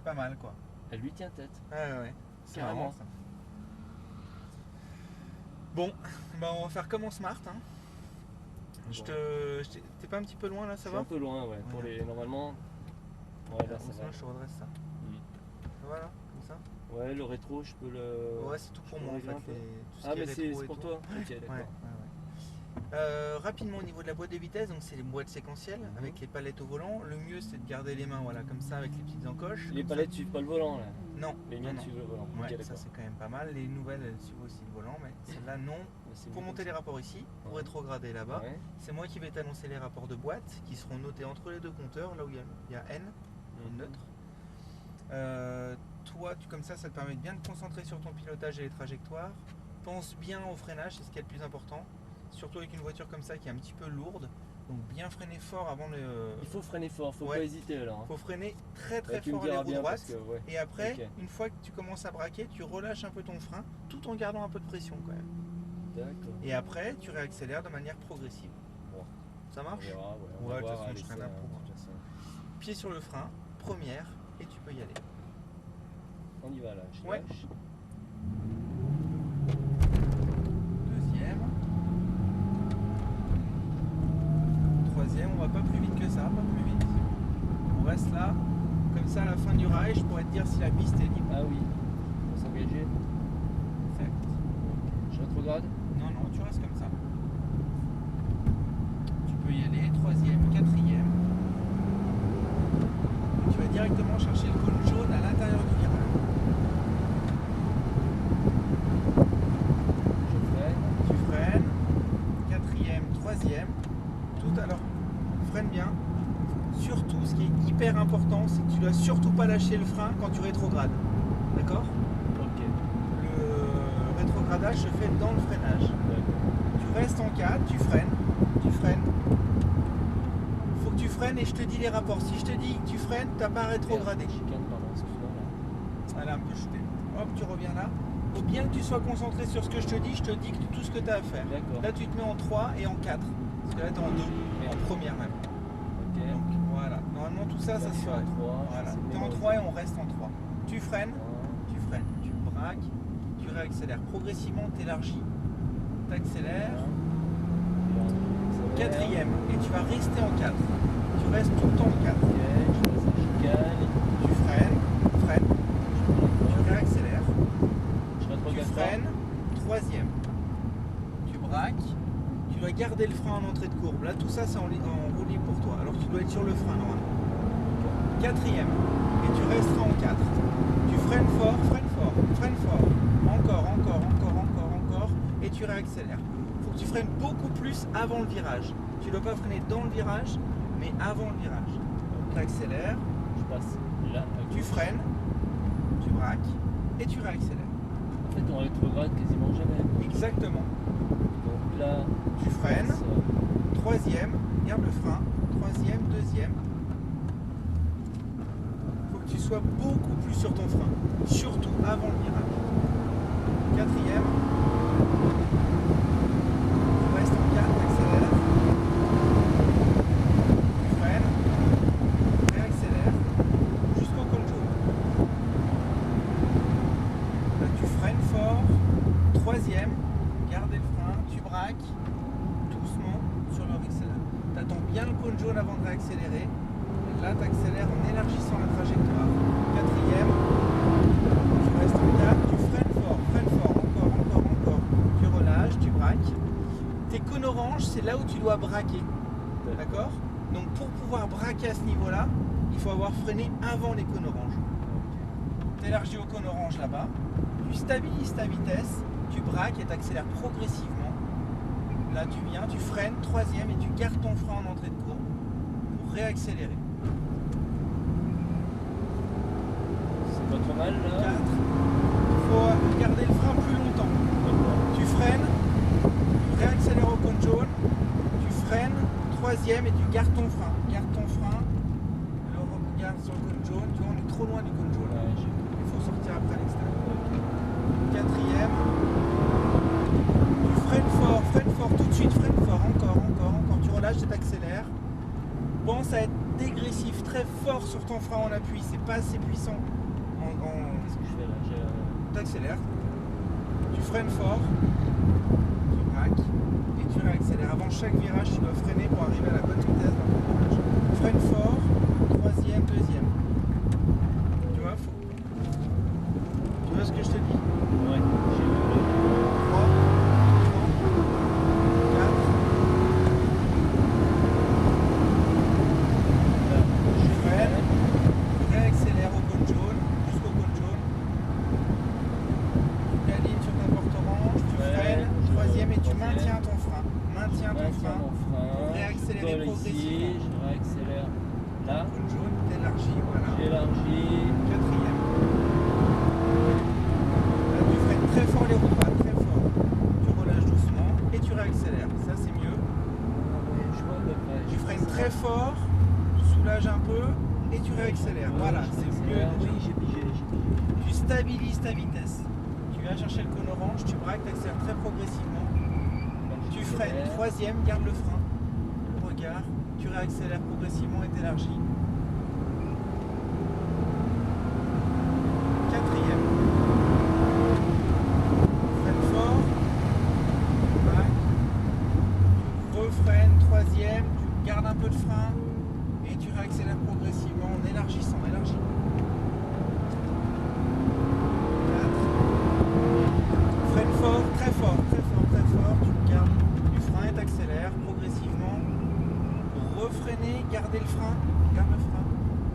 c'est pas mal quoi. Elle lui tient tête. Ouais. C'est Carrément. marrant ça. Bon, bah on va faire comme en Smart. Hein. T'es pas un petit peu loin là, ça va? Un peu loin, ouais. Pour les normalement. Ouais, là ça va. Je te redresse ça. Voilà, comme ça. Ouais, le rétro, je peux le. Ouais, c'est tout pour moi en fait. Ah, mais c'est pour toi. Ok, d'accord. Rapidement au niveau de la boîte de vitesse, donc c'est les boîtes séquentielles avec les palettes au volant. Le mieux c'est de garder les mains voilà comme ça avec les petites encoches. Les palettes suivent pas le volant là? Non. Les miennes suivent le volant. Ouais, Okay, ça c'est quand même pas mal. Les nouvelles elles suivent aussi le volant, mais celle-là non. Pour monter les rapports ici, pour rétrograder là-bas, c'est moi qui vais t'annoncer les rapports de boîte qui seront notés entre les deux compteurs, là où il y a N, neutre. Toi, comme ça te permet de bien te concentrer sur ton pilotage et les trajectoires. Pense bien au freinage, c'est ce qui est le plus important. Surtout avec une voiture comme ça qui est un petit peu lourde. Donc bien freiner fort avant le... Il faut freiner fort, faut pas hésiter alors. Il faut freiner très fort les roues droites. Et après, une fois que tu commences à braquer, tu relâches un peu ton frein tout en gardant un peu de pression quand même. D'accord. Et après, tu réaccélères de manière progressive. Bon. Ça marche? On va de toute voir, façon, je freine un peu. Pied sur le frein, première, et tu peux y aller. On y va là, je lâche. Deuxième. Troisième, on va pas plus vite que ça, pas plus vite. On reste là, comme ça à la fin du rail, je pourrais te dire si la piste est libre. Ah oui, on va s'engager. Exact. Je rétrograde? Non, tu restes comme ça. Tu peux y aller, troisième, quatrième. Et tu vas directement chercher le cône jaune à l'intérieur du virage. Tu freines, quatrième, troisième. Tout alors, freine bien. Surtout, ce qui est hyper important, c'est que tu dois surtout pas lâcher le frein quand tu rétrogrades. D'accord? Ok. Le rétrogradage se fait dans le freinage. Tu restes en 4, tu freines. Faut que tu freines et je te dis les rapports. Si je te dis que tu freines, tu n'as pas rétrogradé. Elle a un peu chuté. Hop, tu reviens là. Faut bien que tu sois concentré sur ce que je te dis que tout ce que tu as à faire. Là, tu te mets en 3 et en 4. Parce que là, tu es en 2, en première même. Ok. Donc voilà. Normalement, tout ça, ça se fait. Voilà. Tu es en 3 et on reste en 3. Tu freines, tu braques, tu réaccélères. Progressivement, tu élargis. Tu accélères. Quatrième. Et tu vas rester en 4. Tu restes tout le temps en 4. Tu freines. Tu réaccélères. Tu freines. Troisième. Tu braques. Tu dois garder le frein en entrée de courbe. Là, tout ça, c'est en roue libre pour toi. Alors que tu dois être sur le frein normalement. Quatrième. Et tu resteras en 4. Tu freines fort. Encore. Et tu réaccélères. Il faut que tu freines beaucoup plus avant le virage. Tu ne dois pas freiner dans le virage, mais avant le virage. Tu accélères. Je passe là. Tu freines. Tu braques. Et tu réaccélères. En fait, on rétrograde quasiment jamais. Exactement. Donc là, tu freines. Troisième. Garde le frein. Troisième, deuxième. Il faut que tu sois beaucoup plus sur ton frein. Surtout avant le virage. Quatrième. Tu restes en 4, accélère. Tu freines. Réaccélère. Jusqu'au cône jaune. Là, tu freines fort. Troisième. Gardez le frein. Tu braques. Doucement sur le accélérateur. Tu attends bien le cône jaune avant de réaccélérer. Et là, tu accélères en élargissant la trajectoire. Quatrième. Tu restes en 4. Tu freines fort. Encore. Tu relâches. Tu braques. Tes cônes oranges, c'est là où tu dois braquer. D'accord? Donc pour pouvoir braquer à ce niveau-là, il faut avoir freiné avant les cônes oranges. Tu élargis au cône orange là-bas. Tu stabilises ta vitesse. Tu braques et tu accélères progressivement. Là, tu viens, tu freines, troisième, et tu gardes ton frein en entrée de courbe pour réaccélérer. c'est pas trop mal là. 4. Il faut garder le frein plus longtemps. Tu freines, tu réaccélères au cône jaune, tu freines, troisième, et tu gardes ton frein. Garde ton frein, le regarde sur le cône jaune. Tu vois, on est trop loin du cône jaune. Il faut sortir après à l'extérieur. Quatrième. Tu freines fort tout de suite, freine fort, encore. Tu relâches et t'accélères. Pense à être dégressif très fort sur ton frein en appui, c'est pas assez puissant. Qu'est-ce que je fais là? T'accélères, tu freines fort, tu braques et tu réaccélères. Avant chaque virage, tu dois freiner pour arriver à la bonne vitesse dans ton virage. Freine fort, troisième, deuxième. Tu vois, tu vois ce que je te dis? Ouais, 3, 4. Je freine, réaccélère au cône jaune, jusqu'au cône jaune. Tu alignes sur ta porte orange, tu freines, troisième et tu maintiens ton frein. Maintiens ton frein. frein. Réaccélérer Je colle ici, progressivement. je réaccélère là. Cône jaune, t'élargis, voilà. J'élargis. Quatrième. Là, tu freines très fort les roues droites, très fort. Tu relâches doucement et tu réaccélères. Ça, c'est mieux. Je vois à peu près. Tu freines très fort, tu soulages un peu et tu réaccélères. Voilà, c'est mieux. Oui, j'ai pigé. Tu stabilises ta vitesse. Tu viens chercher le cône orange, tu braques, tu accélères très progressivement. Tu freines, troisième, garde le frein. Regard, tu réaccélères progressivement et t'élargis. Quatrième. Freine fort, braque, tu refreines, troisième, tu gardes un peu de frein et tu réaccélères progressivement en élargissant, élargis. 4. Freine fort, très fort, très fort, très fort, tu gardes du frein et t'accélères progressivement. Refreiner, garder le frein, garde le frein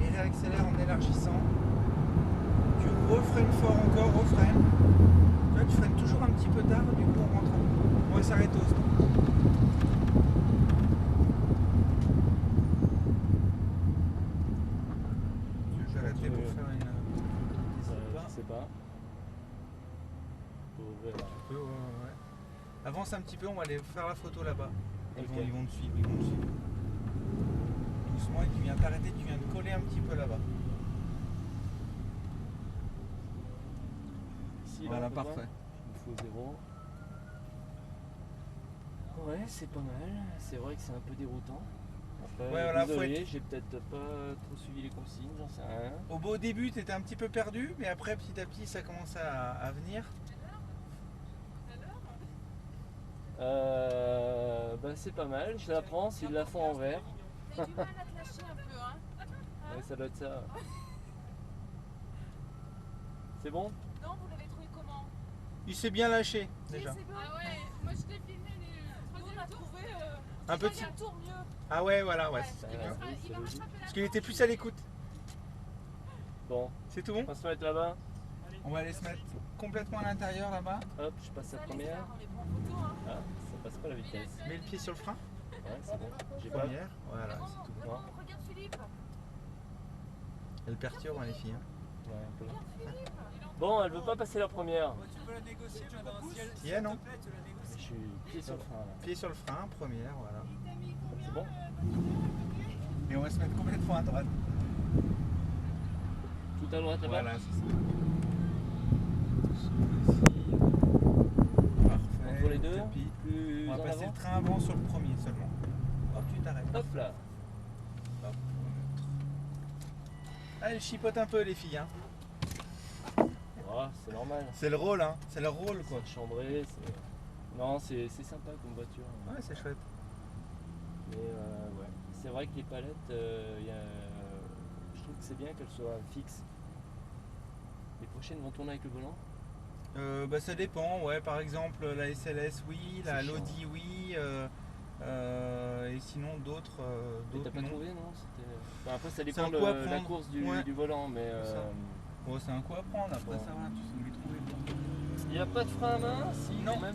et réaccélère en élargissant. Tu refreines fort encore, refreine. Là, tu freines toujours un petit peu tard, du coup on rentre. On va s'arrêter au stop. Tu veux arrêter pour faire une. Je sais pas. Tu peux, ouais. Avance un petit peu, on va aller faire la photo là-bas. Ils Ok. vont te suivre, ils vont te suivre. Doucement, et tu viens t'arrêter, tu viens te coller un petit peu là-bas. Ici, Voilà, là, on peut parfait. voir. Il faut 0. Ouais, c'est pas mal. C'est vrai que c'est un peu déroutant. Après, Ouais, voilà, désolé, j'ai peut-être pas trop suivi les consignes, j'en sais rien. Au début, tu étais un petit peu perdu, mais après, petit à petit, ça commence à venir. Bah c'est pas mal, je la prends s'ils la font en vert. T'as du mal à te lâcher un peu, hein? Ouais, ça doit être ça. C'est bon? Non, vous l'avez trouvé comment? Il s'est bien lâché, déjà. C'est bon. Ah ouais, moi je t'ai filmé les Nous, on a trouvé Un petit. un tour mieux. Ah ouais, voilà, ouais. Ouais. c'est Ouais, bien. oui, c'est logique. Parce qu'il était plus à l'écoute. Bon, C'est tout bon? on va se mettre là-bas. On va aller se mettre complètement à l'intérieur là-bas. Hop, je passe la Ça, les première. phares, on les prend en photo, hein. Ah, ça passe pas la vitesse. Mets le pied sur le frein. Ouais, c'est bon. J'ai pas. Première. Voilà, Bon, c'est tout bon. bon, regarde Philippe. Elle perturbe hein, les filles. Ouais, un peu. Regarde Philippe. Bon, elle veut pas passer la première. Tu peux la négocier, tu la pouces. Si elle, non. S'il te plaît, tu la négocies. Je suis pied sur le frein là. Pied sur le frein, première, voilà. C'est bon? Et on va se mettre complètement à droite. Tout à droite là-bas? Voilà, c'est ça. Parfait. Entre les deux? Tapis. Plus On en va passer avant? le train avant sur le premier seulement. Hop, tu t'arrêtes. Hop là. Hop, on montre. Ah, elle chipote un peu les filles. Hein. Oh, c'est normal. C'est le rôle, hein. C'est leur rôle quoi. C'est chambré, c'est. Non, c'est sympa comme voiture. Ouais, c'est chouette. Mais ouais. C'est vrai que les palettes, je trouve que c'est bien qu'elles soient fixes. Les prochaines vont tourner avec le volant? Bah, ça dépend, ouais. Par exemple, la SLS, oui. La C'est chiant. Lodi, oui. Et sinon, d'autres Mais t'as pas non. trouvé, non? Enfin, après, ça C'est dépend un de coup à la prendre. course Ouais. du volant, mais C'est ça. Bon, c'est un coup à prendre. Après, Bon. ça va. Tu sais où les trouver. il n'y a pas de frein à main, si, Non. quand même.